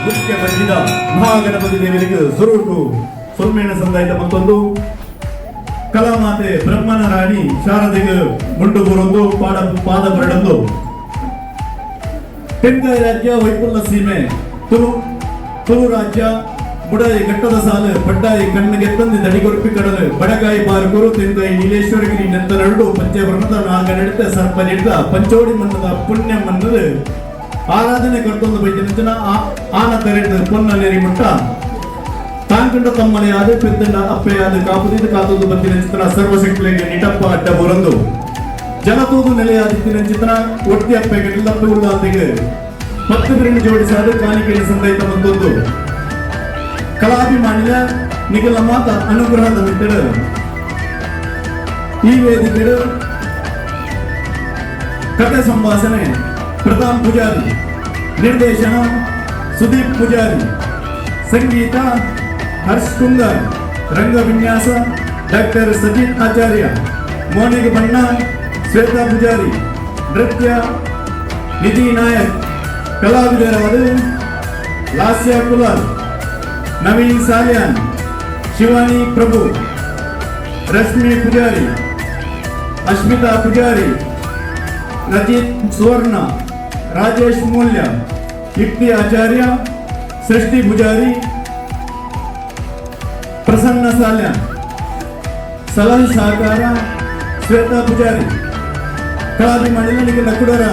ಮುಖ್ಯ ಬಂದಿದ ಮಹಾಗಣಪತಿ ದೇವರಿಗೆ ಸುರುಟು ಸೊಮ್ಮೆನ ಸಂದಾಯದ ಮತ್ತೊಂದು ಕಲಾಮಾತೆ ಬ್ರಹ್ಮನ ರಾಣಿ ಶಾರದೆಗೆ ಮುಂಡು ಬರೊಂದು ಪಾದ ಬರಡೊಂದು ತೆಂಗಾಯಿ ರಾಜ್ಯ ವೈಪುಲ್ಲ ಸೀಮೆ ತುಳು ರಾಜ್ಯ ಮುಡಾಯಿ ಘಟ್ಟದ ಸಾಲು ಬಡ್ಡಾಯಿ ಕಣ್ಣಿಗೆ ತಂದು ದಡಿಗೊರಪಿ ಕಡಲು ಬಡಗಾಯಿ ಬಾರಕೂರು ತೆಂಗಾಯಿ ನೀಲೇಶ್ವರಗಿರಿ ನೆಂತರಡು ಪಂಚವರ್ಣದ ನಾಗ ನಡೆದ ಸರ್ಪ ನಡೆದ ಪಂಚೋಡಿ ಮನ್ನದ ಪುಣ್ಯ ಮನ್ನದ ಆರಾಧನೆ ಕಟ್ಟೊಂದು ಬೈದಿನ ಆನ ತೆರೆದ ಪೊನ್ನಲೇರಿ ಮುಟ್ಟ ತಾಂಕಂಡ ತಮ್ಮನೆಯಾದ ಪೆತ್ತಂಡ ಅಪ್ಪೆಯಾದ ಕಾಪುದಿದ ಕಾತೊಂದು ಬಂದಿನ ಚಿತ್ರ ಸರ್ವಶಕ್ತಿಗೆ ನಿಟಪ್ಪ ಅಡ್ಡ ಬರಂದು ಜನತೂದು ನೆಲೆಯಾದಿತ್ತಿನ ಚಿತ್ರ ಒಟ್ಟಿ ಅಪ್ಪೆಗೆ ನಿಲ್ಲಪ್ಪ ಉಳ್ಳಾತೆಗೆ 10 ಬಿರಣ್ಣು ಜೋಡಿಸಾದ ಕಾಣಿಕೆಯ ಸಂದೈತ ಬಂದೊಂದು ಕಲಾಭಿಮಾನಿಯ ನಿಖಿಲ ಮಾತ ಅನುಗ್ರಹದ ಮಿಟ್ಟರು ಈ ವೇದಿಕೆಗಳು ಕಥೆ ಸಂಭಾಷಣೆ ಪ್ರತಾಪ್ ಪೂಜಾರಿ, ನಿರ್ದೇಶನ ಸುದೀಪ್ ಪೂಜಾರಿ, ಸಂಗೀತ ಹರ್ಷ್ ಕುಂದರ್, ರಂಗ ವಿನ್ಯಾಸ ಡಾಕ್ಟರ್ ಸಜಿತ್ ಆಚಾರ್ಯ, ಮೋನಿಗೆ ಬಣ್ಣ ಶ್ವೇತಾ ಪೂಜಾರಿ, ನೃತ್ಯ ನಿಧಿ ನಾಯಕ್, ಕಲಾವಿದರಾದ ಲಾಸ್ಯ ಕುಲಾಲ್, ನವೀನ್ ಸಾಲ್ಯಾನ್, ಶಿವಾನಿ ಪ್ರಭು, ರಶ್ಮಿ ಪೂಜಾರಿ, ಅಶ್ಮಿತಾ ಪೂಜಾರಿ, ರಜಿತ್ ಸುವರ್ಣ, ರಾಜೇಶ್ ಮೂಲ್ಯ, ಯುಕ್ತಿ ಆಚಾರ್ಯ, ಸೃಷ್ಟಿ ಪೂಜಾರಿ, ಪ್ರಸನ್ನ ಸಾಲ್ಯಾನ್, ಸಲಹೆ ಸಹಕಾರ ಶ್ವೇತಾ ಪೂಜಾರಿ. ಕಲಾಭಿಮಾನಿಗಳ ನಿಖಿಲ ಕುಡರ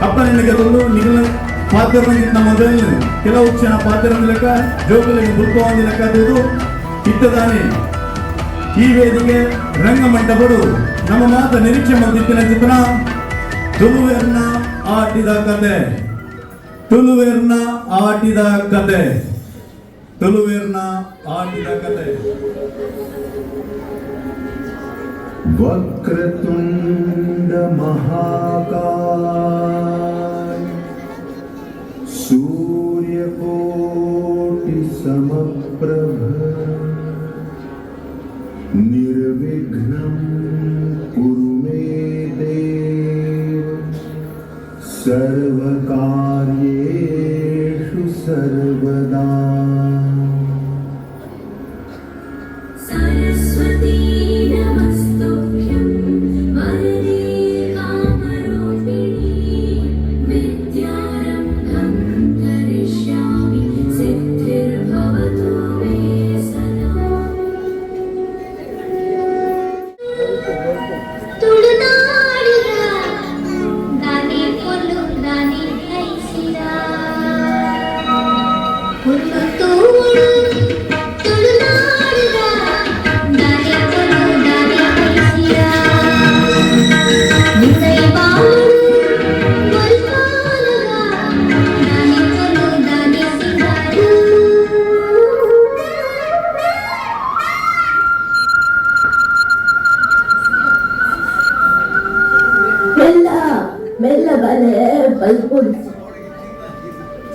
ಅಪ್ಪ ನಿನಗೆ ತಂದು ನಿಖಿಲ ಪಾತ್ರ ನಮ್ಮ ಮೊದಲು ಕೆಲವು ಕ್ಷಣ ಪಾತ್ರ ಲೆಕ್ಕ ಜೋಗುಲಿಗೆ ಬುಲ್ಪವಾದ ಲೆಕ್ಕ ಅದು ಇಟ್ಟದಾನೆ. ಈ ವೇದಿಕೆ ರಂಗಮಂಟಪಡು ನಮ್ಮ ಮಾತ ನಿರೀಕ್ಷೆ ಮಂದಿತ್ತಿನ ಚಿತ್ರ ತುಳುವೇರ್ನ ಆಟಿದ ಕತೆ, ತುಳುವೇರ್ನ ಆಟಿದ ಕತೆ, ತುಳುವೇರ್ನ ಆಟಿದ ಕತೆ. ವಕ್ರತುಂಡ ಮಹಾಕಾಯ ಸೂರ್ಯಕೋಟಿ ಸಮಪ್ರಭ ನಿರ್ವಿಘ್ನಂ ಕುರು ಮೇ ದೇವ ಸರ್ವಕಾರ್ಯೇಷು ಸರ್ವದಾ.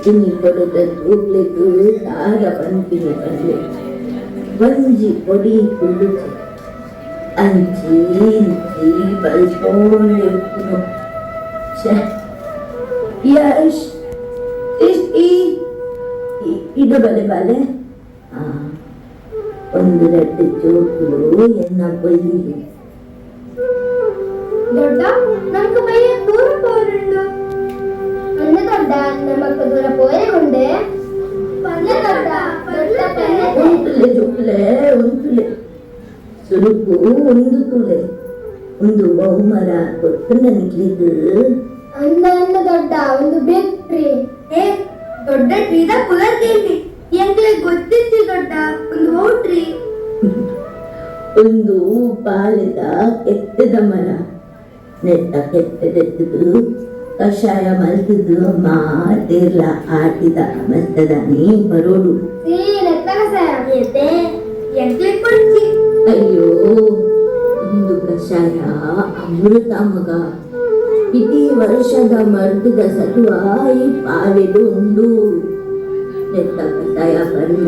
ini pada tulis ada penting penting banji body kulit anjing di balkon itu cah yes ಇದು ಬಲೆ ಒಂದು ರೆಡ್ ಚೋಟು ಎನ್ನ ಬೈಲಿ ದೊಡ್ಡ ನಮ್ಗೆ ಬೈಯ ದೂರ ಹೋರುಂಡು ಅನ್ನ ದೊಡ್ಡ ನಮಕ್ಕ ದೂರ ಹೋಯಗುಂಡೆ ಪನ್ನ ದೊಡ್ಡ ದೊಡ್ಡ ಪನ್ನ ಒಂದುಲೆ ಸುರುಕು ಒಂದು ತುಲೆ ಒಂದು ಬಹುಮರ ಕೊಟ್ಟು ನನಗಿದು ಅನ್ನ ದೊಡ್ಡ ಒಂದು ಬೇಕ್ರಿ ದೊಡ್ಡ ಟ್ರೀದ ಕುಲರ್ದೇವಿ ಎಂಗ್ಲೆ ಗೊತ್ತಿತ್ತು ದೊಡ್ಡ ಒಂದು ಹೋಟ್ರಿ ಒಂದು ಪಾಲಿದ ಕೆತ್ತದ ಮರ ನೆಟ್ಟ ಕೆತ್ತದೆತ್ತದು ಕಷಾಯ ಮಲ್ತಿದ್ದು ಮಾತಿರ್ಲ ಆಟಿದ ಮಸ್ತದ ನೀ ಬರೋಡು ನೆಟ್ಟ ಕಷಾಯ ಎಂಗ್ಲೆ ಕೊಡ್ತಿ ಅಯ್ಯೋ ಒಂದು ಕಷಾಯ ಅಮೃತ ಮಗ ಇಡೀ ವರ್ಷದ ಮರ್ದದ ಸತ್ವ ಈ ಪಾವೆದು ಉಂಡು ನೆಟ್ಟ ಕಷಾಯ ಬಲ್ಲ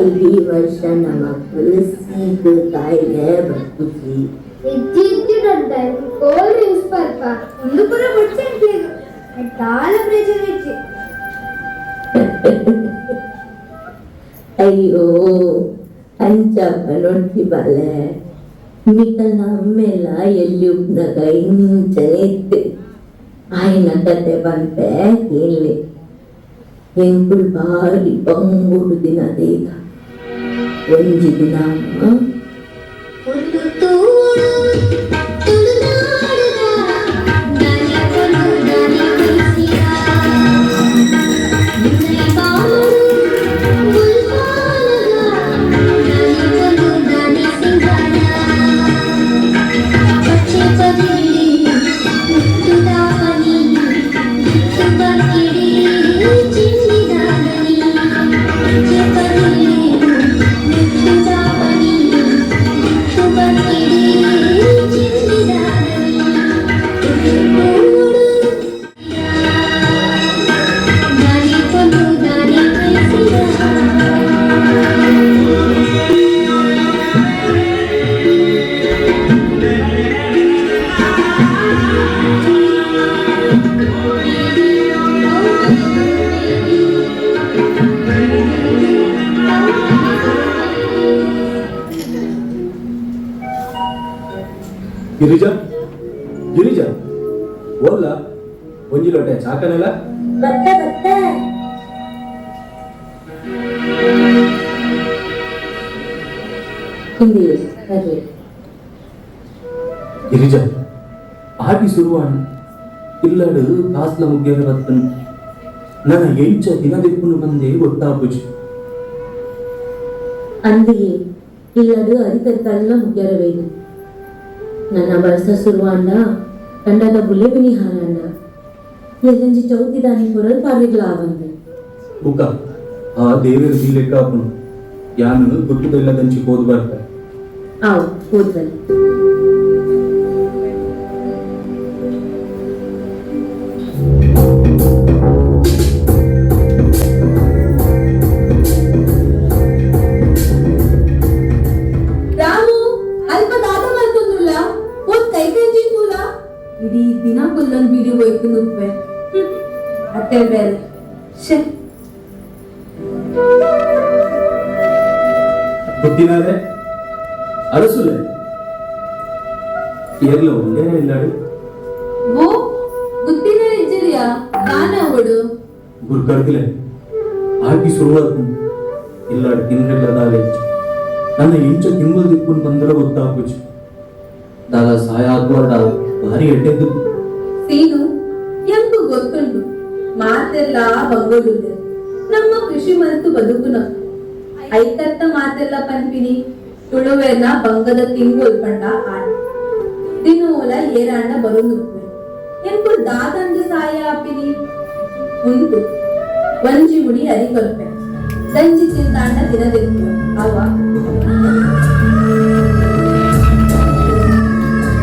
ಇಡೀ ವರ್ಷ ನಮಕ್ ಸೀದು ಕಾಯಿಲೆ ಬರ್ತುಸಿ ಇಜ್ಜಿ ದೊಡ್ಡ ಕೋಲ್ ಡ್ರಿಂಕ್ಸ್ ಪಾರ್ಪ ಒಂದು ಪುರ ಬಡ್ಸಂತೀರು ತಾಳ ಪ್ರೇಜರ್ ಇಜ್ಜಿ ಅಯ್ಯೋ ಅಂಚಪ್ಪ ನೊಟ್ಟಿ ಬಾಲೆ ಮಿಕಲ್ನ ಅಮ್ಮೆಲ್ಲ ಎಲ್ಲಿ ಉಪ್ದಾಗ ಇಂಚನೆ ಇತ್ತು ಆಯ್ನ ಕತೆ ಬಂತೆ ಇಲ್ಲಿ ಎಂಕುಲ್ ಬಾರಿ ಬಂಗುಡು ದಿನ ದೇಗ ಒಂಜಿ ದಿನ ಒಂದು ತೋಳು ತುಳುನಾಡದ ದನಿಕೊಂಡು ದನಿ ಬೀಸಿದ ನಿನ್ನೈ ಬಾಳು ಮುಲ್ಪಾಲದ ದನಿಕೊಂಡು ದನಿ ಸಿಂಗಾರ ಪಚ್ಚೆ ಪದಿಲಿ ಮುತ್ತುದ ಪನಿ ಮುತ್ತು ಬರ್ಕಿಡಿ ಚಿನ್ನಿದ ದನಿ ಪಚ್ಚೆ ಪದಿಲಿ ಮುತ್ತುದ ಪನಿ ಮುತ್ತು ಬರ್ಕಿಡಿ ಚಿನ್ನಿದ ದನಿ ದನಿಕೊಂಡು ದನಿ ಬೀಸಿದ ಗಿರಿಜಾ ಗಿರಿಜಾ ಓಲ್ಲ ಒಂಜಿ ಲೋಟೆ ಚಾಕನೆಲ್ಲ ಬತ್ತೆ ಬತ್ತೆ ಹಿಂದಿ ಬರ್ರಿ ಗಿರಿಜಾ ಆಟಿ ಸುರುವಾಣ ಇಲ್ಲಡು ಕಾಸ್ಲ ಮುಗ್ಗೇರ ಬತ್ತನು ನನ್ನ ಎಂಚ ದಿನದಿಪ್ಪುನು ಬಂದೆ ಗೊತ್ತಾಪುಜಿ ಅಂದಿಗೆ ಇಲ್ಲದು ಅರಿತಕ್ಕಲ್ಲ ಮುಗ್ಯರಬೇಕು ನನ್ನ ವರ್ಷ ಶುರುವಾಂಡ ಕಂಡದ ಬುಲೆಬಿನಿ ಹಾರಾಂಡ ಎಲ್ಲಂಜಿ ಚೌಕಿದಾನಿ ಹೊರಲ್ ಪಾರ್ವಿಗಳಾವಂದೆ ಬುಕ್ಕ ಆ ದೇವರ ಜಿಲ್ಲೆಕ್ಕ ಅಪ್ಪನು ಯಾನು ಗುಟ್ಟುದೆಲ್ಲದಂಚಿ ಹೋದ್ ಬರ್ತಾರೆ ಆವ್ ಹೋದ್ವಲ್ಲ ರಾಮು ಅಲ್ಪ ದಾದ ಮಲ್ಕೊಂಡುಲ್ಲ ಒಂದ್ ಕೈ ಕಂಜಿಂಗುಲ್ಲ ಇಡೀ ದಿನ ಕೊಲ್ಲೊಂದ್ ವಿಡಿಯೋ ಹೋಯ್ತು ನುಪ್ಪೆ ಅತ್ತೆ ಬೇರೆ ಶೇ ಗೊತ್ತಿನಾದ್ರೆ ಅರಸುಲೆ ಏರ್ಲ ಒಂದೇ ಇಲ್ಲಾಡು ಓ ಗುತ್ತಿನ ಇಜ್ಜರಿಯಾ ದಾನ ಅವಡು ಗುರ್ಕರ್ದಿಲೆ ಆಟಿ ಸುರುವಾತು ಇಲ್ಲಾಡು ತಿನ್ನೆಲ್ಲದಾಲೆ ನನ್ನ ಇಂಚ ತಿಂಗಳು ದಿಕ್ಕುನ್ ಬಂದ್ರೆ ಗೊತ್ತಾಪುಜಿ ದಾದ ಸಹಾಯ ಆಗ್ಬಾರ್ದ ಭಾರಿ ಎಡ್ಡೆದ್ದು ಸೀನು ಎಂಕು ಗೊತ್ತುಂಟು ಮಾತೆಲ್ಲ ಬಂಗೋಡುದೆ ನಮ್ಮ ಕೃಷಿ ಮರೆತು ಬದುಕುನ ಐಕತ್ತ ಮಾತೆಲ್ಲ ಪನ್ಪಿನಿ ತುಳುವೆನ ಬಂಗದ ತಿಂಗು ಉಲ್ಪಂಡ ಆಟ ದಿನೋಲ ಏರಾಂಡ ಬರೋದು ಎಂಕು ದಾದಂದು ಸಾಯ ಆಪಿನಿ ಉಂಟು ಒಂಜಿ ಮುಡಿ ಅರಿ ಕೊಲ್ಪೆ ದಂಜಿ ಚಿಂತಾಂಡ ದಿನದಿತ್ತು ಅವ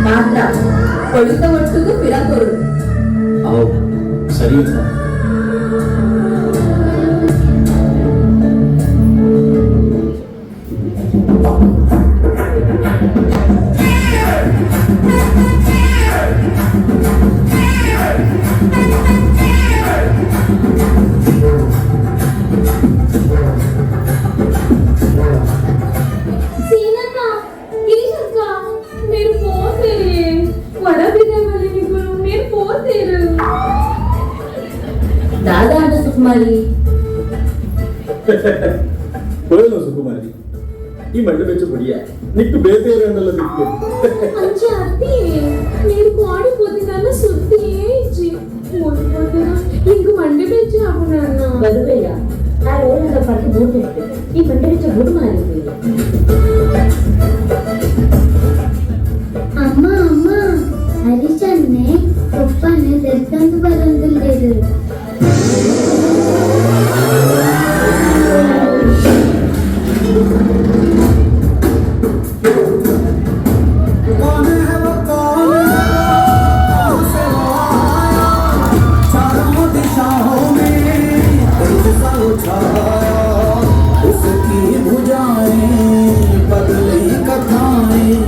ಮಾತ್ರ ಕೊಳಿತ ಒಟ್ಟುದು ಪಿರಕೊರುಡು ಅವು ಸರಿ ಇಲ್ಲ సీనక్క గిరీశక్క మీరు పోతేరే వడబిడ్డమల్లి మీరు పోతేరు ದಾದಾ ಅಂಡ ಸುಕುಮಾರಿ ಕೊಳಲು ಸುಕುಮಾರಿ ಈ ಮಂಡ ಬೆಚ್ಚ ಬಡಿಯ ನಿಕ್ಕು ಬೇತೇರನ್ನಲ್ಲ ದಿಕ್ಕು అంచే అత్తి మీరు కోడిపోతుందన్న సుత్తి ఇచ్చి ఓడిపోతున్నా ఇంక మండి పెంచి అప్పుడు ಬರುವೆಯ ಆ ರೋಲದ ಪಟ್ಟು ಬೂಟು ಈ ಬಂಡೆ ಬೆಚ್ಚ ಬೂಟು ಮಾರಿದ್ವಿ ಅಮ್ಮ ಅಮ್ಮ ಹರಿಶನ್ನೆ ಒಪ್ಪನೆ ತೆತ್ತಂದು ಬರಂದಿಲ್ಲೇರು उसकी भुजाएं बदले कथाएं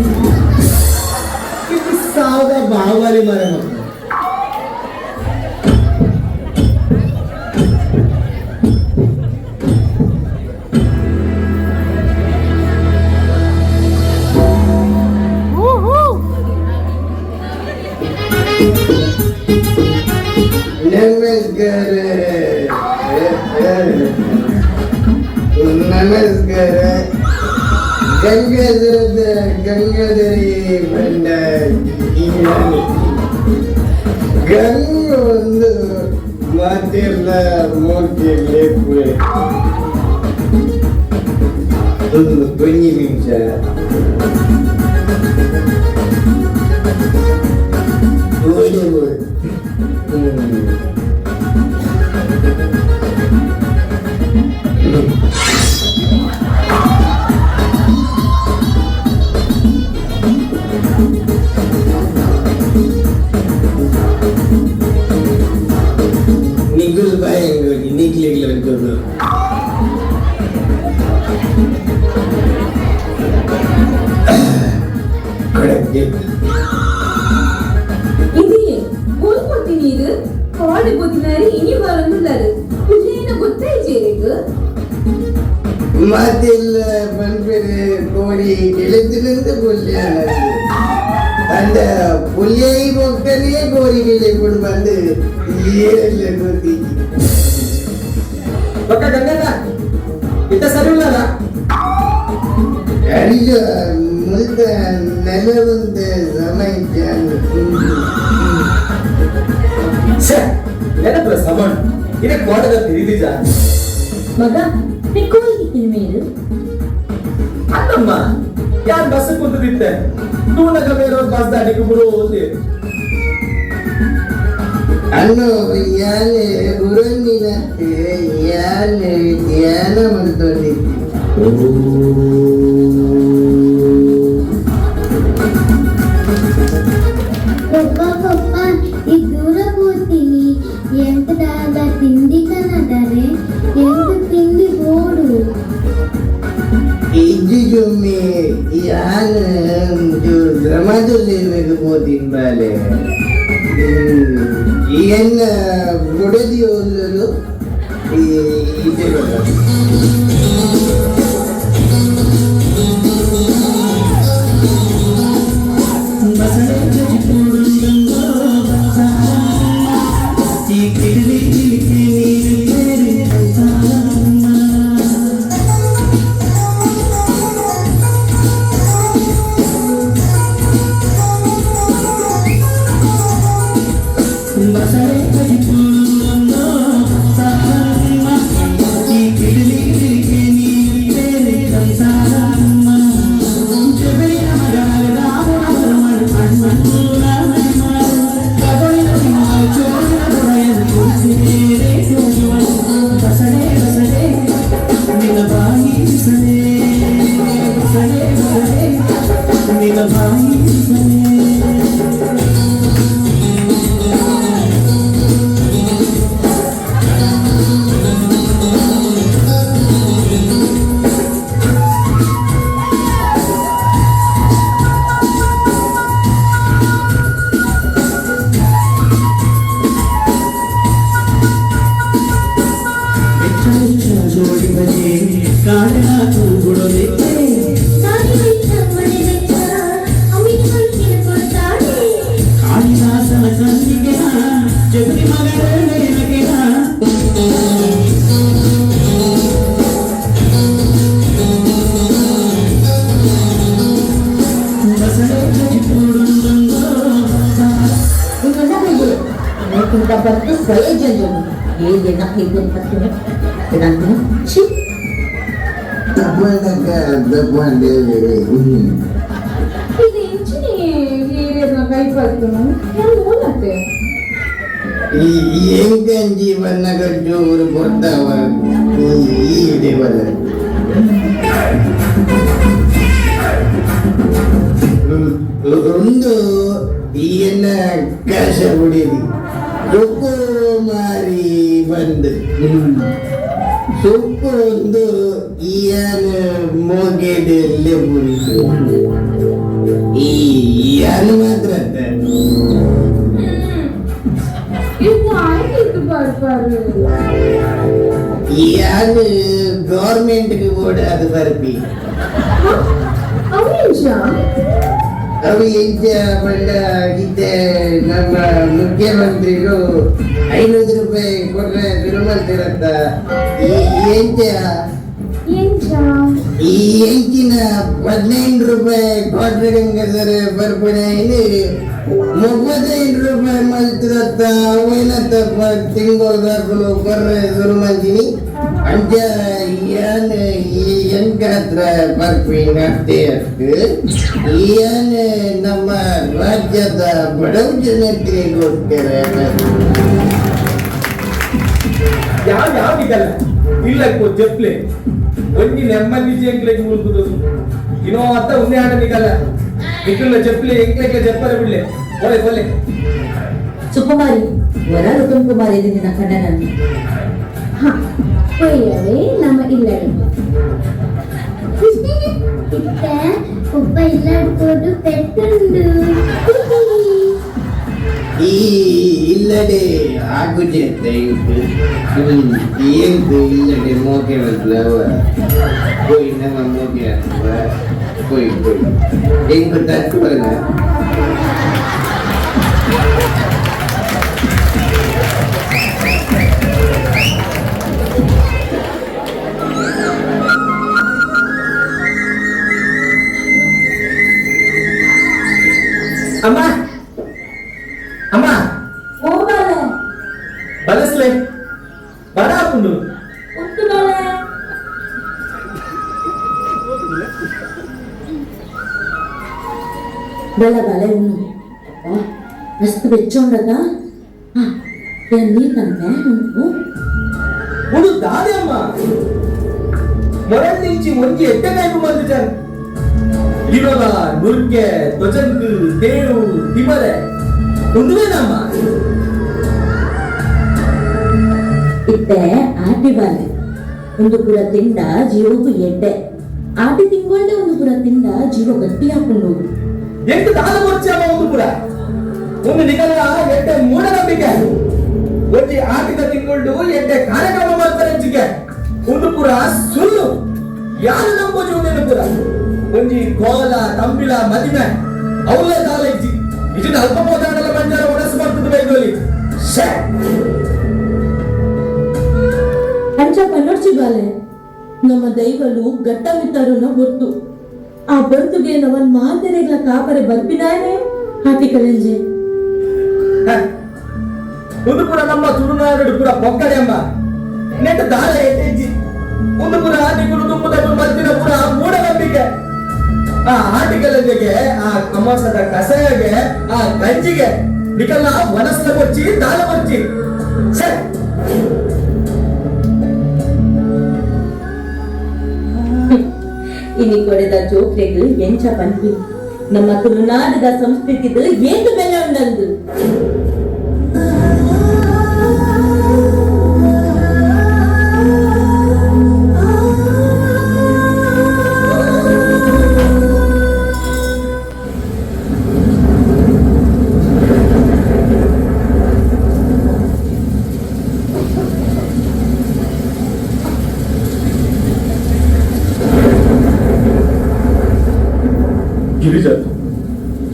किस्सा होगा बाहुबली मारे मत ನಮಸ್ಕಾರ ಗಂಗಾಧರಿ ಬಂದ ಇರಾನಿ ಗಂಗ ಒಂದು ಮಾತಿಲ್ಲ ಮೂರ್ತಿಯಲ್ಲೇ ಪುಳೆ ಒಂದು ಕೊಂಚ ನಿಮಿಷ Nikul bayang lagi, niklik lagi dulu. ఇది కోల్పోతుంది ఇది కాడిపోతున్నారు ఇని వరందున్నారు కుజైన గుత్తే చేరేగు ಮಾತಿಲ್ಲ ಬಂದ್ಬೇರೆ ಕೋಡಿ ಗೆಳೆದಿನಿಂದ ಪುಲ್ಯಾನ ಅಂದ ಪುಲ್ಯಾಯಿ ಹೋಗ್ತಾನೆ ಕೋರಿ ಗೆಳೆಗಳು ಬಂದು ಏನೆಲ್ಲ ಗೊತ್ತಿ ಒಕ್ಕ ಗಂಗಣ್ಣ ಇತ್ತ ಸರಿ ಉಳ್ಳಲ್ಲ ಅಡಿಗ ಮುಲ್ದ ನೆಲವಂತ ಸಮಯ ನೆನಪುಲ ಸಮಾನ ಇದೇ ಕೋಟದ ತಿರಿದಿಜ ಮಗ ನಿಕ್ಕೋಗಿ ಮೇರು ಅಲ್ಲಮ್ಮ ಯಾರು ಬಸ್ ಕೂತಿದ್ದೆ ತೂನಗ ಬೇರೆ ಬಸ್ ದಾಟಿಗೆ ಬಿಡುವುದು ಅನ್ನು ಯಾನೆ ಗುರುವಿನಂತೆ ಯಾನೆ ಧ್ಯಾನ ಮಾಡ್ಕೊಂಡಿದ್ದೆ గొప్ప ఈ దూర పోతిని ఎంత దాదా తిండి కనదరే ఎంత తిండి పోడు ಇಜ್ಜಿ ಜೊಮ್ಮೆ ಯಾನ ಶ್ರಮದಲ್ಲಿ పోತೀನಿ ಬಾಲೆ ಈಯನ್ನ ಬುಡದಿ ಹೋಗಲು ಇದೆ Dapat saya jangan dia nak hidup patutnya dengan si ఇది ఎంచిని ఏరేన కైపడుతును నేను మోనతే ಏನ್ ಜೀವನ ಜೋರು ಕೊಡ್ತಾವ ಈ ದೇವರ ಒಂದು ಈಯನ್ನ ಕಾಶ ಹೊಡಿರಿ ಸೊಪ್ಪು ಮಾರಿ ಬಂದು ಸೊಪ್ಪು ಒಂದು ಈಯನ ಮೋಗೆಡೆಯಲ್ಲೇ ಮುರಿದು ಈಯನ ಮಾತ್ರ ಇದು ಆಯ್ತು ಬರ್ಬಾರು ಈಯನ ಗೌರ್ಮೆಂಟ್ಗೆ ಕೂಡ ಅದು ಬರ್ಬಿ ಅವೇಶ ಅವು ಎಂಚ ಬಂದ ಇದ್ದೆ ನಮ್ಮ ಮುಖ್ಯಮಂತ್ರಿಗಳು 500 ರೂಪಾಯಿ ಕೊಟ್ರೆ ತಿರುಮಲ್ತಿರತ್ತ ಎಂಚ ಎಂಚ ಈ ಎಂಚಿನ 15 ರೂಪಾಯಿ ಕ್ವಾರ್ಟರ್ ಗಂಗಸರ ಬರ್ಪಣೆಯಲ್ಲಿ 35 ರೂಪಾಯಿ ಮಲ್ತದತ್ತ ಅವನತ್ತ ತಿಂಗಳು ಬರ್ರೆ ಶುರು ಮಾಡ್ತೀನಿ ಅಂಚ ಏನ್ ಈ ಎಂಕ ಹತ್ರ ಬರ್ಪಿ ನಡ್ತೆ ಅಷ್ಟು ಏನ್ ನಮ್ಮ ರಾಜ್ಯದ ಬಡವ ಜನತೆಗೆ ಕೊಡ್ತಾರೆ ಯಾವ್ದಿಗಲ್ಲ ಇಲ್ಲಕ್ಕೋ ಜಪ್ಲೆ ಒಂದಿ ನೆಮ್ಮದಿ ಎಂಕ್ಲೆಗೆ ಮುಳುಗುದು ಇನ್ನೋ ಅತ್ತ ಉನ್ನೆ ಆಡಲಿಕ್ಕಲ್ಲ ಇಕ್ಕಲ್ಲ ಜಪ್ಲೆ ಎಂಕ್ಲೆಗೆ ಜಪ್ಪರ ಬಿಡ್ಲೆ ಒಳ್ಳೆ ಒಳ್ಳೆ ಸುಕುಮಾರಿ ವರಾಲು ಕುಮಾರಿ ನಿನ್ನ ಕಣ್ಣನನ್ನು ಒಯ್ಯವೇ ನಮ್ಮ ಇಲ್ಲಡೆ ಇತ್ತ ಒಬ್ಬ ಇಲ್ಲಾಡ್ಕೊಂಡು ಪೆಟ್ಟುಂಡು ಈ ಇಲ್ಲಡೆ ಆಗುಜೆತ್ತೆ ಎಂಕು ಇಲ್ಲಡೆ ಮೋಕೆ ಬದಲವ ಕೊಯ್ ನಮ್ಮ ಮೋಕೆ ಕೊಯ್ ಕೊಯ್ ಎಂಕು ತಕ್ಕವಲ್ಲ ಅಮ್ಮ ಅಮ್ಮ ಹೋಗಲ್ಲ ಬಲಸ್ಲೆ ಬಡ ಹಾಕೊಂಡು ಉಂಟು ಬಾಳೆ ಬಲ ಬಲ ಉಣ್ಣು ಮಸ್ತ್ ಬೆಚ್ಚೊಂಡದ ನೀರ್ ತಂದೆ ಉಂಟು ಒಂದು ದಾದೆ ಅಮ್ಮ ಮೊರಲ್ ನಿಂಚಿ ಒಂಜಿ ಎಟ್ಟೆ ಟೈಪ್ ಬಂದಿದ್ದಾನೆ ಇವಾಗ ನುರ್ಕೆ ಧ್ವಜಂಕು ತೇರು ತಿಮರೆ ಒಂದುವೇನಮ್ಮ ಇತ್ತೆ ಆಟಿ ಬಾಲೆ ಒಂದು ಪುರ ತಿಂಡ ಜೀವಕ್ಕೂ ಎಡ್ಡೆ ಆಟಿ ತಿಂಗಳೇ ಒಂದು ಪುರ ತಿಂಡ ಜೀವ ಗಟ್ಟಿ ಹಾಕೊಂಡು ಎಂಟು ದಾನ ಕೊಡ್ಸಿ ಅಮ್ಮ ಒಂದು ಪುರ ಒಂದು ನಿಗಲ ಎಡ್ಡೆ ಮೂಢನಂಬಿಕೆ ಒಂಜಿ ಆಟಿದ ತಿಂಗಳು ಎಡ್ಡೆ ಕಾರ್ಯಕ್ರಮ ಮಾಡ್ತಾರೆ ಹೆಚ್ಚಿಗೆ ಒಂದು ಪುರ ಸುಳ್ಳು ಯಾರು ನಂಬೋದು ಒಂದೇನು ಪುರ ಒಂಜಿ ಕೋಲ ತಂಬಿಳ ಮದಿಮೆ ಅವಲೇ ದಾಲ ಇಜ್ಜಿ ಇದನ್ನ ಅಲ್ಪ ಪೋದಾಡಲ ಬಂಜಾರ ಒಣಸು ಬರ್ತದೆ ಬೈದೋಲಿ ಅಂಚ ಕನ್ನಡ್ಸಿ ಬಾಲೆ ನಮ್ಮ ದೈವಲು ಗಟ್ಟವಿತ್ತರುನ ಗೊತ್ತು ಆ ಬರ್ತುಗೆ ನವನ್ ಮಾತೆರೆಗಳ ಕಾಪರೆ ಬರ್ಪಿದಾನೆ ಹಾಕಿ ಕಳೆಂಜೆ ಒಂದು ಪುರ ನಮ್ಮ ತುಳುನಾಡು ಪುರ ಪೊಕ್ಕಡೆ ಅಮ್ಮ ನೆಟ್ಟು ದಾಳ ಎಟ್ಟೆಜ್ಜಿ ಒಂದು ಪುರ ನಿಗುಲು ತುಂಬದ ಮರ್ತಿನ ಪುರ ಮೂಢನಂಬಿಕೆ ಆ ಆಟಿಕೆಲಜೆಗೆ ಆ ಕಮಸದ ಕಸಯಗೆ ಆ ಗಂಜಿಗೆ ನಿಕಲ್ಲ ವನಸ್ಲ ಕೊಚ್ಚಿ ದಾಳ ಕೊಚ್ಚಿ ಸರಿ ಇನಿ ಕೊಡೆದ ಜೋಕ್ರೆಗಳು ಎಂಚ ಪಂಪಿ ನಮ್ಮ ತುಳುನಾಡದ ಸಂಸ್ಕೃತಿದು ಏನು ಬೆಲೆ ಉಂಡಂದು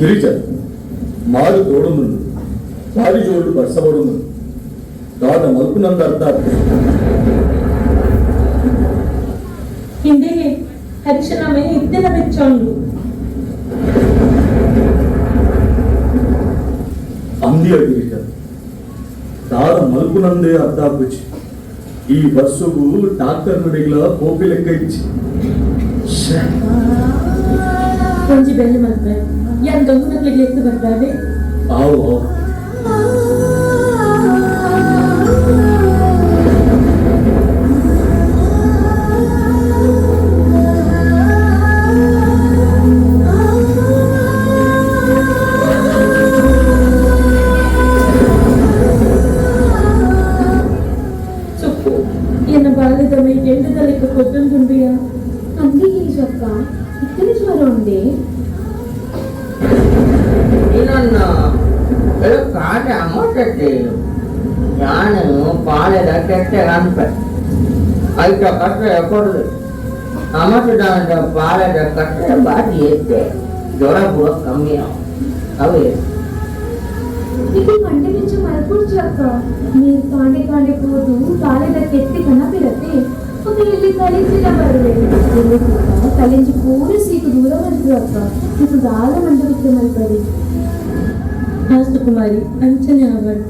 ಗಿರಿಜ ಮಾರು ತೋಡುನು ಮಾರಿ ಜೋಡು ಬರ್ಸಬಡುನು ದಾದ ಮಲ್ಪುನಂದ ಅರ್ಥ ಹಿಂದೆಗೆ ಹರಿಶನಮೆ ಇದ್ದೆಲ್ಲ ಬೆಚ್ಚೊಂಡು ಅಂದಿಯ ಗಿರಿಜ ದಾದ ಮಲ್ಪುನಂದೇ ಅರ್ಥ ಹಾಕುಚಿ ಈ ಬಸ್ಸುಗೂ ಡಾಕ್ಟರ್ ನುಡಿಗಳ ಕೋಪಿ ಲೆಕ್ಕ ಇಚ್ಚಿ ಒಂಜಿ ಬೆಳ್ಳಿ ಮಲ್ಪೆ ಯಾನ್ ಗಂಗುನಕ್ಲಿಗೆ ಎತ್ತು ಬರ್ತಾರೆ ಆವು ಸೊಪ್ಪು ಎನ್ನ ಬಾಲ್ಯದ ಮೈ ಎಂಟದ ಲೆಕ್ಕ ಕೊತ್ತಂದುಂಡಿಯ ಅಂದಿಗೆ ಸೊಪ್ಪ ಇತ್ತಿನ ಜ್ವರ ಉಂಡೆ ಇದನ್ನು ಕಾಟ ಅಮ್ಮಟ್ಟೆ ನಾನು ಪಾಳೆದ ಕೆಟ್ಟ ಅನ್ಪ ಐಟ ಕಟ್ಟ ಕೊಡುದು ಅಮ್ಮಟ ಪಾಳೆದ ಕಟ್ಟ ಬಾಟಿ ಎತ್ತೆ ಜ್ವರ ಬುಡ ಕಮ್ಮಿ ಅವೇ ಇದು ಮಂಡೆ ಮಿಂಚ ಮಲ್ಪುಡ್ಚಿ ಅಕ್ಕ ನೀರು ಕಾಂಡೆ ಕಾಂಡೆ ಹೋದು ಬಾಳೆದ ಕೆತ್ತಿ ಕನಪಿರತ್ತೆ ಒಂದು ಇಲ್ಲಿ ಕಲಿಸಿದ ಬರುವೆ ಕಲೆಂಜಿ ಪೂರ ಸೀಟು ದೂರ ಬಂದ್ರು ಅಪ್ಪ ಇದು ದಾಳ ಮಂಡಲಕ್ಕೆ ಮಲ್ಪಡಿ ಹಾಸ್ತು ಕುಮಾರಿ ಅಂಚನೆ ಆಗಡು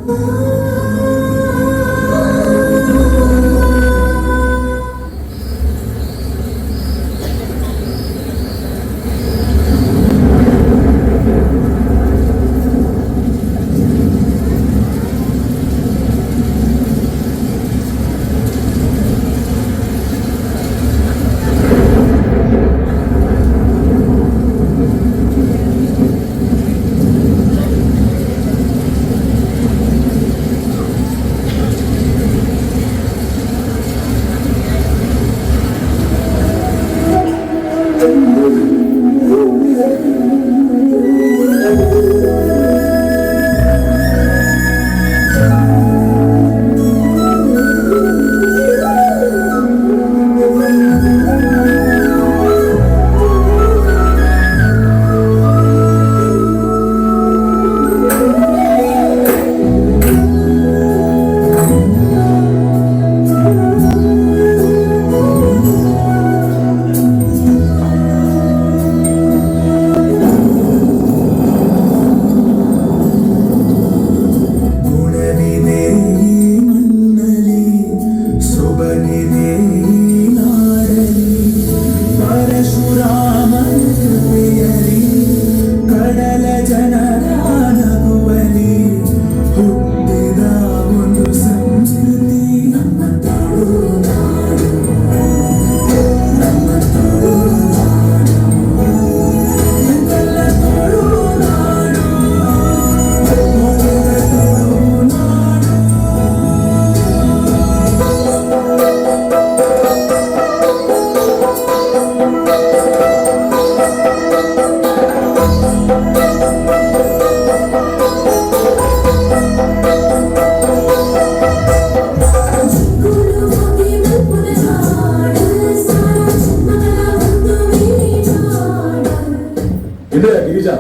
ಇದೇ ಗಿರಿಜಾ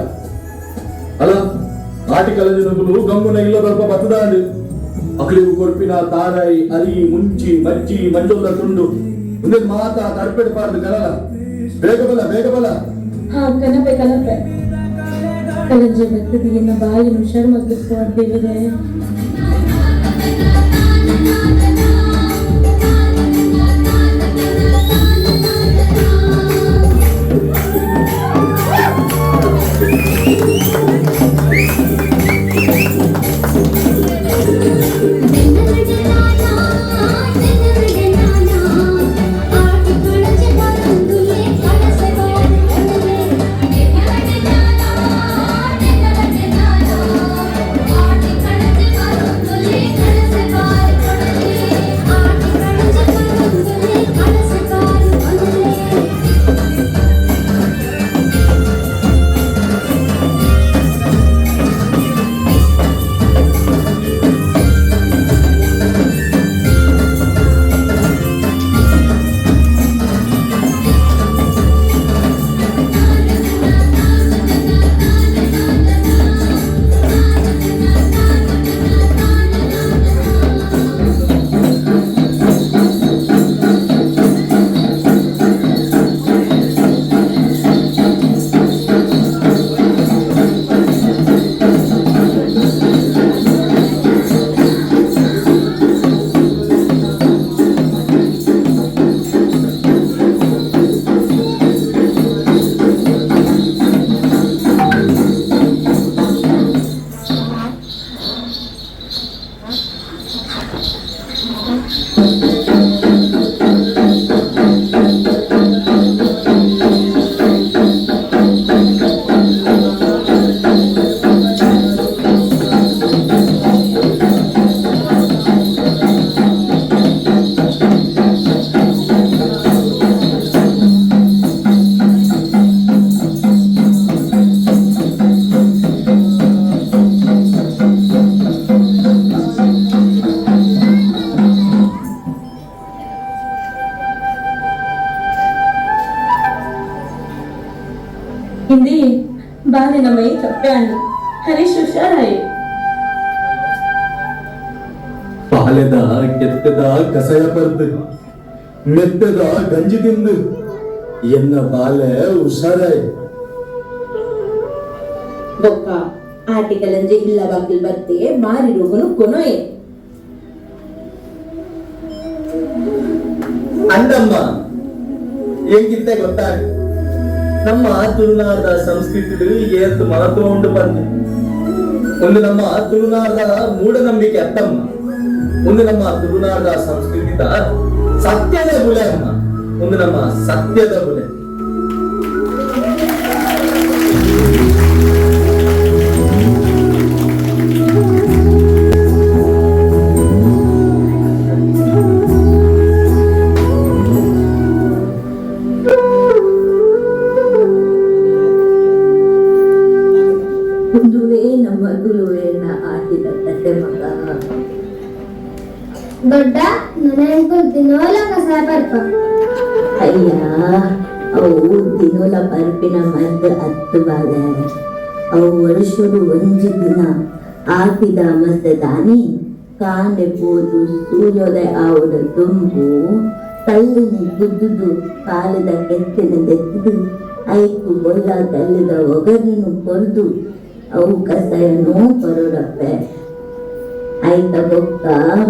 ಅಲ್ಲ ಆಟಿಕಲ ಜನಗಳು ಗಮ್ಮನ ಇಲ್ಲದಲ್ಪ ಬತ್ತದಾಂಡು ಅಕಲಿಗೂ ಕೊರ್ಪಿನ ತಾರಾಯಿ ಅರಿ ಮುಂಚಿ ಮಜ್ಜಿ ಮಂಜೊಲ್ಲ ತುಂಡು ಮುಂದೆ ಮಾತಾ ತರ್ಪೆಡ್ಬಾರ್ದು ಕಲಲ ಬೇಗ ಬಲ ಹಾ ಕನಪೆ ಕಲಂಜೆ ಬತ್ತದಿನ ಬಾಯಿನ ಶರ್ಮಕ್ಕಿಸ್ಕೊಡ್ದೇವಿದೆ ಹಿಂದಿ ಬಾಲಿನ ಮೈ ಕಪ್ಪಾಂಡು ಹರೀಶ್ ಹುಷಾರಾಯಿ ಪಾಲೆದ ಕೆತ್ತದ ಕಸಯ ಬರ್ದು ಮೆತ್ತದ ಗಂಜಿ ತಿಂದು ಎನ್ನ ಬಾಲೆ ಹುಷಾರಾಯ್ ಬೊಕ್ಕ ಆಟಿಕಲಂಜೆ ಇಲ್ಲ ಬಾಗಿಲ್ ಬರ್ತೆ ಮಾರಿ ರೋಗನು ಕೊನೊಯೆ ಅಂಡಮ್ಮ ಹೆಂಗಿತ್ತೆ ಗೊತ್ತಾ ನಮ್ಮ ತುಳುನಾಡದ ಸಂಸ್ಕೃತಿ ಏತ್ ಮಹತ್ವ ಉಂಟು ಬಂದು ಒಂದು ನಮ್ಮ ತುಳುನಾಡದ ಮೂಢನಂಬಿಕೆ ಅತ್ತಮ್ಮ ಒಂದು ನಮ್ಮ ತುಳುನಾಡದ ಸಂಸ್ಕೃತಿದ ಸತ್ಯದ ಬುಲೆ ಅಮ್ಮ ಒಂದು ನಮ್ಮ ಸತ್ಯದ ಬುಲೆ ಕುಂದುವೆ ನಮ್ಮ ತುಳುವೇನ ಆಟಿದ ಕತೆ ಮಗ ದೊಡ್ಡ ನನಗೆ ದಿನೋಲ ಕಸ ಬರ್ಪ ಅಯ್ಯ ಅವು ದಿನೋಲ ಪರ್ಪಿನ ಮರ್ದ ಹತ್ತು ಬಾಗ್ಯಾರ ಅವು ವರ್ಷಡು ಒಂಜಿ ದಿನ ಆಟಿದ ಮಸದಾನಿ ಕಾಂಡೆ ಪೋದು ಸೂರ್ಯೋದಯ ಆವಡ ತುಂಬು ಕಲ್ಲಿನ ಗುದ್ದುದು ಕಾಲದ ಕೆತ್ತನ ದೆತ್ತಿದು ಐಕು ಬೊಲ್ಲ ಕಲ್ಲಿದ ಒಗರನ್ನು ಕೊರ್ದು ಅವು ಕಸಯನ್ನು ಕೊರಡಪ್ಪೆ ಐತ ಬೊಕ್ಕ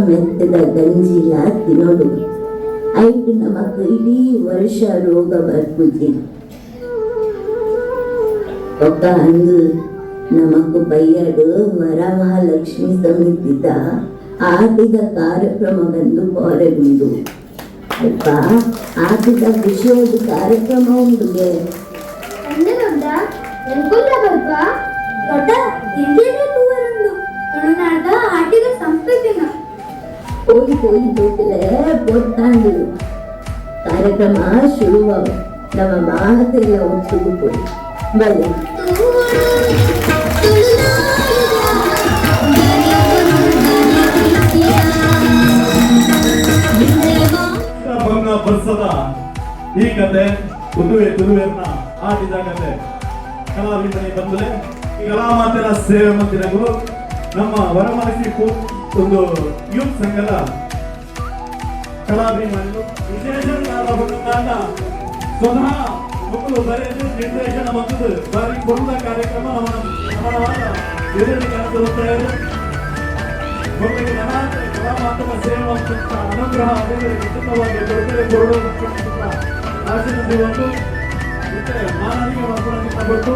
ಮೆತ್ತದ ಗಂಜಿಲ ತಿನ್ನೋಡು ಐಟು ನಮಕ್ ಇಡೀ ವರ್ಷ ರೋಗ ಬರ್ಪುಜಿ ಬೊಕ್ಕ ಅಂದು ನಮಕ್ ಬೈಯಡು ವರಮಹಾಲಕ್ಷ್ಮಿ ಸಮಿತಿದ ಆಟಿದ ಕಾರ್ಯಕ್ರಮವೆಂದು ಕೋರೆಗುಂಡು ಅಲ್ಪ ಆಟಿದ ವಿಷಯದ ಕಾರ್ಯಕ್ರಮ ಉಂಡುಗೆ ಅಂದೆ ದೊಡ್ಡ ಎನ್ಕೊಂಡ ಬರ್ಪ ದೊಡ್ಡ ಇಂಗೇನೆ ತೂವರಂದು ತುಳುನಾಡ ಆಟಿದ ಸಂಸ್ಕೃತಿನ ಹೋಗಿ ಹೋಗಿ ಹೋಗಲೇ ಗೊತ್ತಾಂಡು ಕಾರ್ಯಕ್ರಮ ಶುರುವಾವ ನಮ್ಮ ಮಾತೆಲ್ಲ ಒಟ್ಟಿಗೆ ಹೋಗಿ ಬನ್ನಿ ಭಂಗ ಬರ್ಸದ ಈ ಕತೆ ತುಳುವೆರ್ನ ಆಟಿದ ಕತೆ ಕಲಾವಿದನೆ ಬಂದರೆ ಈ ಕಲಾಮಾತಿನ ಸೇವೆ ಮಂದಿರಗಳು ನಮ್ಮ ವರಮಹರ್ಷಿ ಒಂದು ಯೂತ್ ಸಂಘದ ಕಲಾಭಿಮಾನಿಗಳು ವಿಶೇಷ ಸ್ವತಃ ಮಕ್ಕಳು ಬರೆದು ನಿರ್ದೇಶನ ಬಂದದ್ದು ಬಾರಿ ಕೊಡುವ ಕಾರ್ಯಕ್ರಮ ಸಮಾನವಾದ ಎದುರು ಕಾಣಿಸುತ್ತಾರೆ ಮಕ್ಕಳಿಗೆ ಕಲಾಮಾತಕ ಸೇವೆ ಮಾಡುತ್ತ ಅನುಗ್ರಹ ಉಚಿತವಾಗಿ ಕೊಡುತ್ತದೆ ಕೊರಡು ಆಶೀರ್ವದಿ ಒಂದು ಮತ್ತೆ ಮಾನವೀಯ ಮಕ್ಕಳನ್ನು ಕೊಟ್ಟು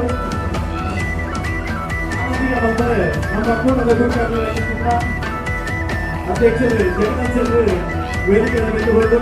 ಬಂದರೆ ನಮ್ಮ ಕೂಟದ ಅಧ್ಯಕ್ಷರು ಜಗನ್ನಾಥರು ವೇದಿಕೆಯನ್ನು ಬಿಟ್ಟುಕೊಂಡು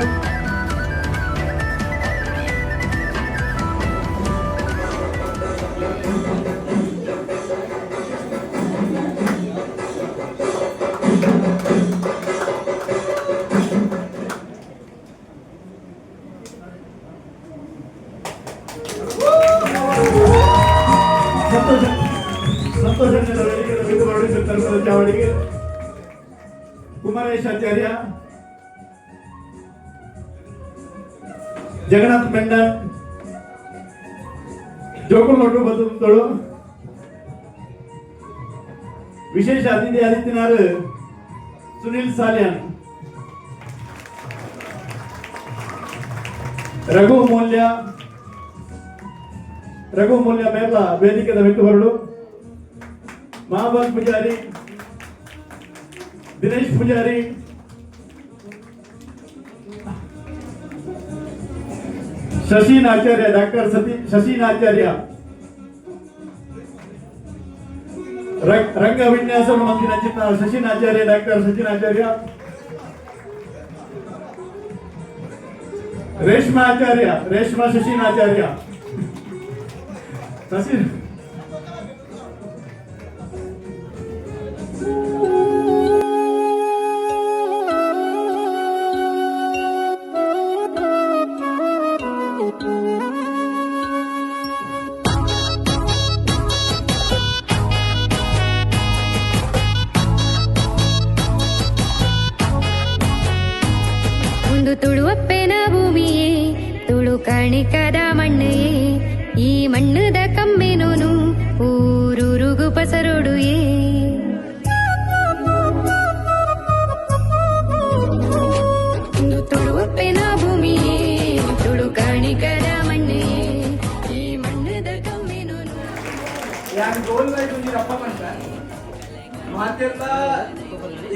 ಸಂತೋಷದಿಂದ ವೇದಿಕೆಯನ್ನು ಬಿಟ್ಟು ಹೊರಡಿಸುತ್ತಿರುವ ಚಾವಡಿಗೆ ಕುಮಾರೇಶ್ ಆಚಾರ್ಯ, ಜಗನ್ನಾಥ್ ಮೆಂಡನ್, ಜೋಗುಲೊಡ್ಡು ಬದುಕುಗಳು, ವಿಶೇಷ ಅತಿಥಿ ಆದಿತ್ಯನಾರ್ ಸುನಿಲ್ ಸಾಲ್ಯಾನ್, ರಘು ಮೂಲ್ಯ ಮೇಲ ವೇದಿಕೆದ ಬಿಟ್ಟು ಹೊರಡು, ಮಹಾಬಾಲ್ ಪೂಜಾರಿ, ದಿನೇಶ್ ಪೂಜಾರಿ, ಶಶೀನ್ ಆಚಾರ್ಯ, ಡಾಕ್ಟರ್ ಶಶೀನ್ ಆಚಾರ್ಯ, ರಂಗ ವಿನ್ಯಾಸ ಮಂದಿರ ಚಿತ್ರ ಶಶೀನ್ ಆಚಾರ್ಯ, ಡಾಕ್ಟರ್ ಶಶೀನ್ ಆಚಾರ್ಯ, ರೇಷ್ಮಾ ಶಶೀನ್ ಆಚಾರ್ಯ, ಶಶೀನ್ ಒಂದು ತುಳುವಪ್ಪೆನ ಭೂಮಿಯೇ ತುಳು ಕಣಿಕದ ಮಣ್ಣೆಯೇ ಈ ಮಣ್ಣದ ಕಮ್ಮೆನೋನು ಊರೂರುಗು ಪಸರೊಡುಯೇ ಒಂದು ತುಳುವಪ್ಪೆನ ಭೂಮಿಯೇ ತುಳು ಕಣಿಕದ ಮಣ್ಣೆ ಯಾನ್ ಗೋಲ್ ಲೈಫ್ ನೀರು ಅಪ್ಪ ಬಂತ ಮಾತೆಲ್ಲ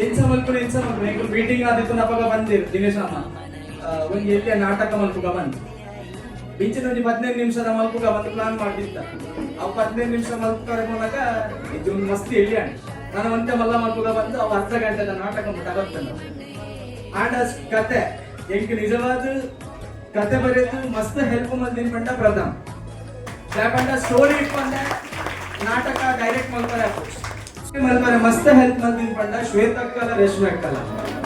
ಎಂಚ ಮಲ್ಕೊಂಡು ಎಂಕುಲು ಮೀಟಿಂಗ್ ಆದಿತ್ತು ನಪಗ ಬಂದಿರು ದಿನೇಶ್ ಅಮ್ಮ ಒಂದು ಎಲ್ಲಿಯ ನಾಟಕ ಮಲ್ಪುಗ ಬಂದು ಇಂಚಿನ ಒಂದು 15 ನಿಮಿಷದ ಮಲ್ಪುಗ ಬಂದು ಪ್ಲಾನ್ ಮಾಡ್ತಿದ್ದ ಅವು 15 ನಿಮಿಷ ಮಲ್ಪುವ ಮೂಲಕ ಇದು ಒಂದು ಮಸ್ತಿ ಎಲ್ಲಿಯ ನಾನು ಒಂದೇ ಮಲ್ಲ ಮಲ್ಪುಗ ಬಂದು ಅವು ಅರ್ಧ ಗಂಟೆದ ನಾಟಕ ತಗೋತಾನೆ ಆಂಡ ಕತೆ ಎಂಕ್ ನಿಜವಾದ ಕತೆ ಬರೆದು ಮಸ್ತ್ ಹೆಲ್ಪ್ ಮಂದಿನ ಪಂಡ ಪ್ರಥಮ್ ಯಾಕಂದ್ರೆ ಸ್ಟೋರಿ ಇಟ್ಕೊಂಡೆ ನಾಟಕ ಡೈರೆಕ್ಟ್ ಮಲ್ಪರೆ ಮಸ್ತ್ ಹೆಲ್ಪ್ ಮಂದಿನ ಪಂಡ ಶ್ವೇತಕ್ಕಲ್ಲ ರೇಷ್ಮೆ ಅಕ್ಕಲ್ಲ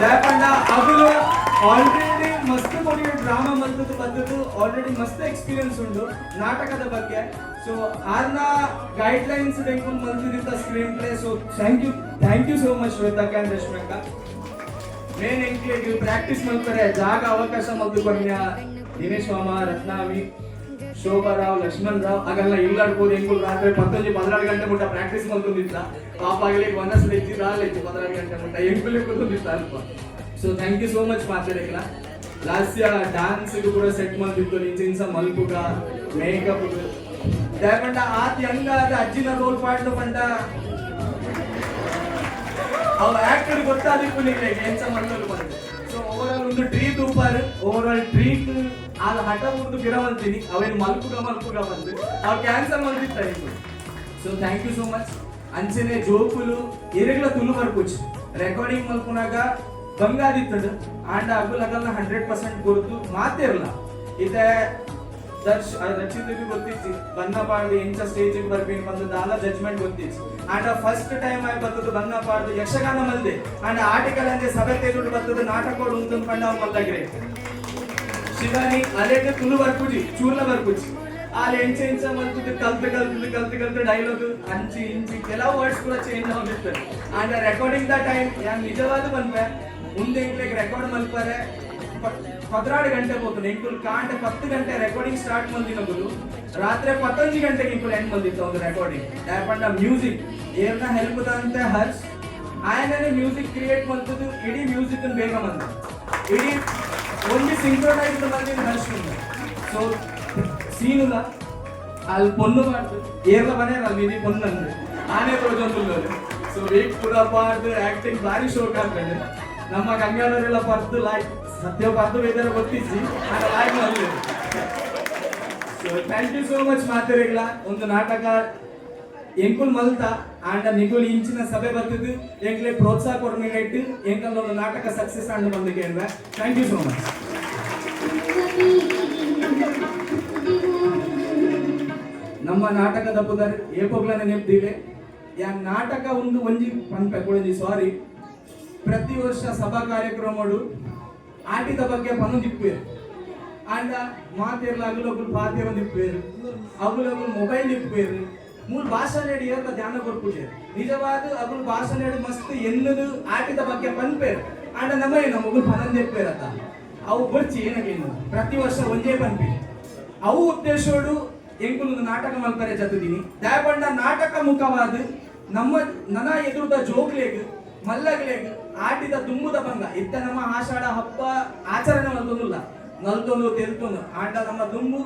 ಯಾಕಂಡ ಅಗಳು ಆಲ್ರೆಡಿ ಮಸ್ತ್ ಕೊಡಿ ಡ್ರಾಮಾ ಮಲ್ತದ್ದು ಬಂದದ್ದು ಆಲ್ರೆಡಿ ಮಸ್ತ್ ಎಕ್ಸ್ಪೀರಿಯನ್ಸ್ ಉಂಟು ನಾಟಕದ ಬಗ್ಗೆ ಸೊ ಆರ್ನ ಗೈಡ್ ಲೈನ್ಸ್ ತೆಗೆದುಕೊಂಡು ಮಲ್ತಿದ್ದ screenplay so thank you so much ಶ್ವೇತಕ್ಕ ಅಂಡ್ ರೇಷ್ಮೆ ಅಕ್ಕ ಮೇನ್ ಎಂಕ್ಲೆ ನೀವು ಪ್ರಾಕ್ಟೀಸ್ ಮಾಡ್ತಾರೆ ಜಾಗ ಅವಕಾಶ ಮಲ್ದುಕೊನ್ಯ ದಿನೇಶ್ ಮಾಮ ರತ್ನಾವಿ ಶೋಭಾರಾವ್ ಲಕ್ಷ್ಮಣ್ ರಾವ್ ಹಾಗೆಲ್ಲ ಇಲ್ಲಾಡ್ಬೋದು ಹೆಂಗು ರಾತ್ರಿ 16 ಗಂಟೆ ಮುಟ್ಟ ಪ್ರಾಕ್ಟೀಸ್ ಮಾಡ್ಕೊಂಡಿದ್ದ ಪಾಪ ಆಗಲಿ ಮನಸ್ಸಲ್ಲಿ ಇದ್ದಿರಲ್ಲ 16 ಗಂಟೆ ಮುಟ್ಟ ಹೆಂಗುಲಿ ಕೂತ್ಕೊಂಡಿದ್ದ ಅಲ್ಪ so thank you so much ಮಾತಾಡಿಲ್ಲ ಲಾಸ್ಯ ಡ್ಯಾನ್ಸ್ ಕೂಡ ಸೆಟ್ ಮಾಡ್ತಿತ್ತು ನಿಂಚಿನ ಮಲ್ಕುಗ ಮೇಕಪ್ ಯಾಕಂಡ ಆತಿ ಹಂಗಾದ ಅಜ್ಜಿನ ರೋಲ್ ಪಾಡ್ ಪಂಡ ಅವ್ ಆಕ್ಟರ್ ಗೊತ್ತಾದಿತ್ತು ನಿಮಗೆ ಎಂಚ ಮಣ್ಣಲ್ಲಿ ಬಂದು ಸೊ ಓವರಾಲ್ ಒಂದು ಟ್ರೀ ತೂಪಾರು ಓವರಾಲ್ ಟ್ರೀಕ್ ಆದ ಹಠ ಮುರಿದು ಗಿರವಂತೀನಿ ಅವೇನು ಮಲ್ಕುಗ ಬಂದು ಅವ್ ಕ್ಯಾನ್ಸಲ್ ಮಾಡ್ತಿರ್ತಾರೆ so thank you so much ಅಂಚನೆ ಜೋಕುಲು ಎರೆಗ್ಲ ತುಳು ಬರ್ಪುಚ್ ರೆಕಾರ್ಡಿಂಗ್ ಮಲ್ಪುನಾಗ ಬಂಗಾದಿತ್ತದು ಆಂಡ ಅಗುಲಗಲ್ನ 100% ಗುರುತು ಮಾತೇ ಇರಲ್ಲ ಇದೆ ರಚಿತಕ್ಕೆ ಗೊತ್ತಿತ್ತು ಬನ್ನ ಪಾಡ್ದು ಎಂಚ ಸ್ಟೇಜಿಗೆ ಬರ್ಬೇಕು ಬಂದದ್ದು ಆಲ ಜಡ್ಜ್ಮೆಂಟ್ ಗೊತ್ತಿತ್ತು ಆಂಡ ಫಸ್ಟ್ ಟೈಮ್ ಆಗಿ ಬರ್ತದ್ದು ಬನ್ನ ಪಾಡ್ದು ಯಕ್ಷಗಾನ ಮಲ್ದೆ ಆಂಡ ಆರ್ಟಿಕಲ್ ಅಂದ್ರೆ ಸಭೆ ತೆಗೆದು ಬರ್ತದ್ದು ನಾಟಕಗಳು ಉಂಟು ಪಂಡ ಮಲ್ಲಗ್ರೆ ಶಿವಾನಿ ಅಲೆಗೆ ತುಳು ಬರ್ಪುಜಿ ಚೂರ್ಲ ಬರ್ಪುಜಿ ಆಲೆ ಎಂಚ ಮಲ್ತದ್ದು ಕಲ್ತು ಡೈಲಾಗ್ ಅಂಚಿ ಇಂಚಿ ಕೆಲವು ವರ್ಡ್ಸ್ ಕೂಡ ಚೇಂಜ್ ಆಗಿರ್ತದೆ ಆಂಡ ರೆಕಾರ್ಡಿಂಗ್ ದ ಟೈಮ್ ಯಾನ್ ನಿಜವಾದ ಬಂದ್ವೆ ಮುಂದೆ ರೆಕಾರ್ಡ್ ಮಲ್ಪರೆ 16 ಗಂಟೆ ಹೋಗ್ತದೆ ಇಂಕುಲ್ ಕಾಂಟೆ 10 ಗಂಟೆ ರೆಕಾರ್ಡಿಂಗ್ ಸ್ಟಾರ್ಟ್ ಮಲ್ದಿನಗುಲು ರಾತ್ರಿ 11 ಗಂಟೆಗೆ ಇಂಕುಲ್ ಎಂಡ್ ಮಲ್ದಿತ್ತು ಒಂದು ರೆಕಾರ್ಡಿಂಗ್ ಯಾಕಂಡ ಮ್ಯೂಸಿಕ್ ಏರ್ನ ಹೆಲ್ಪ್ ಅಂತ ಹರ್ಷ್ ಆಯನೇ ಮ್ಯೂಸಿಕ್ ಕ್ರಿಯೇಟ್ ಮಲ್ತದ್ದು ಇಡೀ ಮ್ಯೂಸಿಕ್ ಬೇಗ ಬಂದ ಇಡೀ ಒಂದು ಸಿಂಕ್ರೊನೈಸ್ ಬಂದಿನ ಹರ್ಷ್ ಸೊ ಸೀನುಲ ಅಲ್ಲಿ ಪೊನ್ನು ಮಾಡ್ದು ಏರ್ಲ ಬನೇ ಅಲ್ಲಿ ಇಡೀ ಪೊನ್ನು ಅಂದ್ರೆ ಆನೆ ತೋಜೊಂದು ಸೊ ವೀಕ್ ಪುರ ಪಾಡ್ದು ಆಕ್ಟಿಂಗ್ ಭಾರಿ ಶೋಕ್ ಆಗ್ತದೆ ನಮ್ಮ ಗಂಗಾಧರೆಲ್ಲ ಪರ್ದು ಲಾಯ್ಕ್ ಸತ್ಯ ಪರ್ದು ವೇದರ ಗೊತ್ತಿಸಿ ಆಗ ಲಾಯ್ಕ್ ಅಲ್ಲಿ so thank you so much ಮಾತಾಡಿಲ್ಲ ಒಂದು ನಾಟಕ ಎಂಕುಲ್ ಮಲ್ತ ಆಂಡ ನಿಗುಲ್ ಇಂಚಿನ ಸಭೆ ಬರ್ತಿದ್ದು ಎಂಕ್ಲೆ ಪ್ರೋತ್ಸಾಹ ಕೊಡ್ಮೇಲೆ ಎಂಕಲ್ ಒಂದು ನಾಟಕ ಸಕ್ಸಸ್ ಆಂಡ್ ಬಂದಿಗೆ ಥ್ಯಾಂಕ್ ಯು ಸೋ ಮಚ್ ನಮ್ಮ ನಾಟಕದ ಪುದರ್ ಏಪೋಗ್ಲನೆ ನೆಪ್ದಿವೆ ಯಾ ನಾಟಕ ಒಂದು ಒಂಜಿ ಪನ್ಪೆಕೊಳಂಜಿ ಸಾರಿ ಪ್ರತಿ ವರ್ಷ ಸಭಾ ಕಾರ್ಯಕ್ರಮಗಳು ಆಟಿದ ಬಗ್ಗೆ ಪನ್ನೊಂದಿಪ್ಪೇರು ಆಂಡ ಮಾತಿರ್ಲ ಅಗುಲೊಬ್ಬರು ಪಾತಿರ ದಿಪ್ಪೇರು ಅಗುಲೊಬ್ಬರು ಮೊಬೈಲ್ ಇಪ್ಪೇರು ಮೂಲ ಭಾಷಣ ಹೇಳಿ ಅಂತ ಧ್ಯಾನ ಕೊಡ್ಬಿಟ್ಟೆ ನಿಜವಾದ ಅಗುಲ್ ಭಾಷಣ ಹೇಳಿ ಮಸ್ತ್ ಎನ್ನದು ಆಟಿದ ಬಗ್ಗೆ ಪನ್ಪೇರು ಆಂಡ ನಮ್ಮ ಮಗುಲ್ ಪನ್ನೊಂದಿಪ್ಪೇರತ್ತ ಅವು ಬರ್ಚಿ ಏನಾಗೇನು ಪ್ರತಿ ವರ್ಷ ಒಂದೇ ಪನ್ಪಿ ಅವು ಉದ್ದೇಶೋಡು ಎಂಕುಲೊಂದು ನಾಟಕ ಮಲ್ಪರೆ ಜತದೀನಿ ದಯಪಂಡ ನಾಟಕ ಮುಖವಾದ ನಮ್ಮ ನನ ಎದುರುದ ಜೋಗ್ಲೇಗ್ ಮಲ್ಲಗ್ಲೇಗ್ ಆಟಿದ ತುಂಬುದ ಬಂಗ ಇತ್ತ ನಮ್ಮ ಆಷಾಢ ಹಬ್ಬ ಆಚರಣೆ ಮಲ್ತೊಂದಿಲ್ಲ ನಲ್ತೊಂದು ತೆಲ್ತೊಂದು ಆಂಡ ನಮ್ಮ ದುಂಬು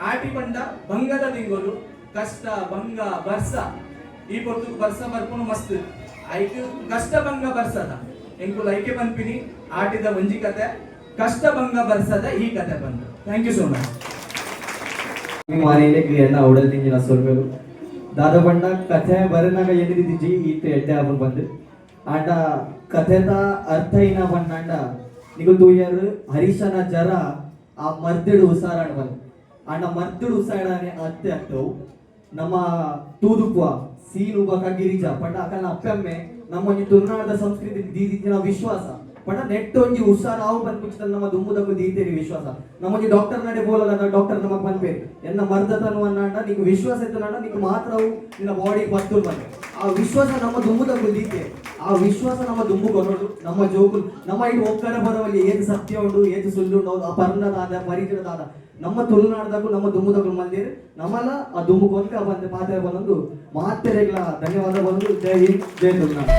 ಆಟಿ ಬಂಡ ಬಂಗದ ತಿಂಗಳು ಕಷ್ಟ ಬಂಗ ಬರ್ಸ ಈ ಪೊರ್ತು ಬರ್ಸ ಬರ್ಕೊಂಡು ಮಸ್ತ್ ಐಕ್ ಕಷ್ಟ ಭಂಗ ಬರ್ಸದ ಎಂಕುಲ್ ಐಕೆ ಪನ್ಪಿನಿ ಆಟಿದ ಒಂಜಿ ಕತೆ ಕಷ್ಟ ಭಂಗ ಬರ್ಸದ ಈ ಕತೆ ಬಂದು ಥ್ಯಾಂಕ್ ಯು ಸೋ ಮಚ್ ಮಾನೇನೆ ಕ್ರಿಯನ್ನ ಅವಡಲ್ ತಿಂಜಿನ ಸೋರ್ಬೇಕು ದಾದ ಬಂಡ ಕಥೆ ಬರನಾಗ ಏನಿದಿಜಿ ಈತ ಎಡ್ಡೆ ಅವರು ಬಂದು ಆಂಡ ಕಥೆದ ಅರ್ಥ ಏನ ಬಂಡ ನಿಗು ತೂಯರ್ ಹರೀಶನ ಜರ ಆ ಮರ್ದಿಡು ಉಸಾರಾಡ್ ಬಂದು ಆಂಡ ಮರ್ದಿಡು ಉಸಾಡನೆ ಅತ್ತೆ ಆಗ್ತವು ನಮ್ಮ ತೂದುಪ್ಪ ಸೀನು ಬಕ ಗಿರಿಜ ಪಂಡ ಅಕಲ್ನ ಅಪ್ಪೆಮ್ಮೆ ನಮ್ಮ ತುಳುನಾಡದ ಸಂಸ್ಕೃತಿ ದೀದಿನ ವಿಶ್ವಾಸ ಪಂಡ ನೆಟ್ ಒಂಜಿ ಉಸಾರ ಆವು ಬಂದ್ಬಿಟ್ಟು ನಮ್ಮ ದುಂಬುದಕ್ಕೂ ದೀತೇರಿ ವಿಶ್ವಾಸ ನಮ್ಮೊಂಜಿ ಡಾಕ್ಟರ್ ನಡೆ ಬೋಲಲ್ಲ ಡಾಕ್ಟರ್ ನಮಗ್ ಬಂದ್ಬೇ ಎನ್ನ ಮರ್ದತನು ಅನ್ನಾಂಡ ನಿಂಗೆ ವಿಶ್ವಾಸ ಇತ್ತು ನಿಂಗೆ ಮಾತ್ರ ಅವು ನಿನ್ನ ಬಾಡಿ ಬರ್ತೂರ್ ಬಂದೆ ಆ ವಿಶ್ವಾಸ ನಮ್ಮ ದುಂಬುದಕ್ಕೂ ದೀತೆ ಆ ವಿಶ್ವಾಸ ನಮ್ಮ ದುಂಬು ಕೊರೋಡು ನಮ್ಮ ಜೋಗುಲ್ ನಮ್ಮ ಇಟ್ಟು ಒಕ್ಕಡ ಬರವಲ್ಲಿ ಏದು ಸತ್ಯ ಉಂಟು ಏದು ಸುಳ್ಳು ಉಂಟು ಆ ಪರ್ಣದಾದ ಪರಿಚಯದಾದ ನಮ್ಮ ತುಳುನಾಡದಾಗೂ ನಮ್ಮ ದುಂಬುದಕ್ಕೂ ಮಂದಿರು ನಮ್ಮಲ್ಲ ಆ ದುಂಬು ಕೊಂಕ ಬಂದು ಪಾತ್ರೆ ಬಂದೊಂದು ಮಾತೆರೆಗಳ ಧನ್ಯವಾದ ಬಂದು ಜೈ ಹಿಂದ್ ಜೈ ತುಳುನಾಡು.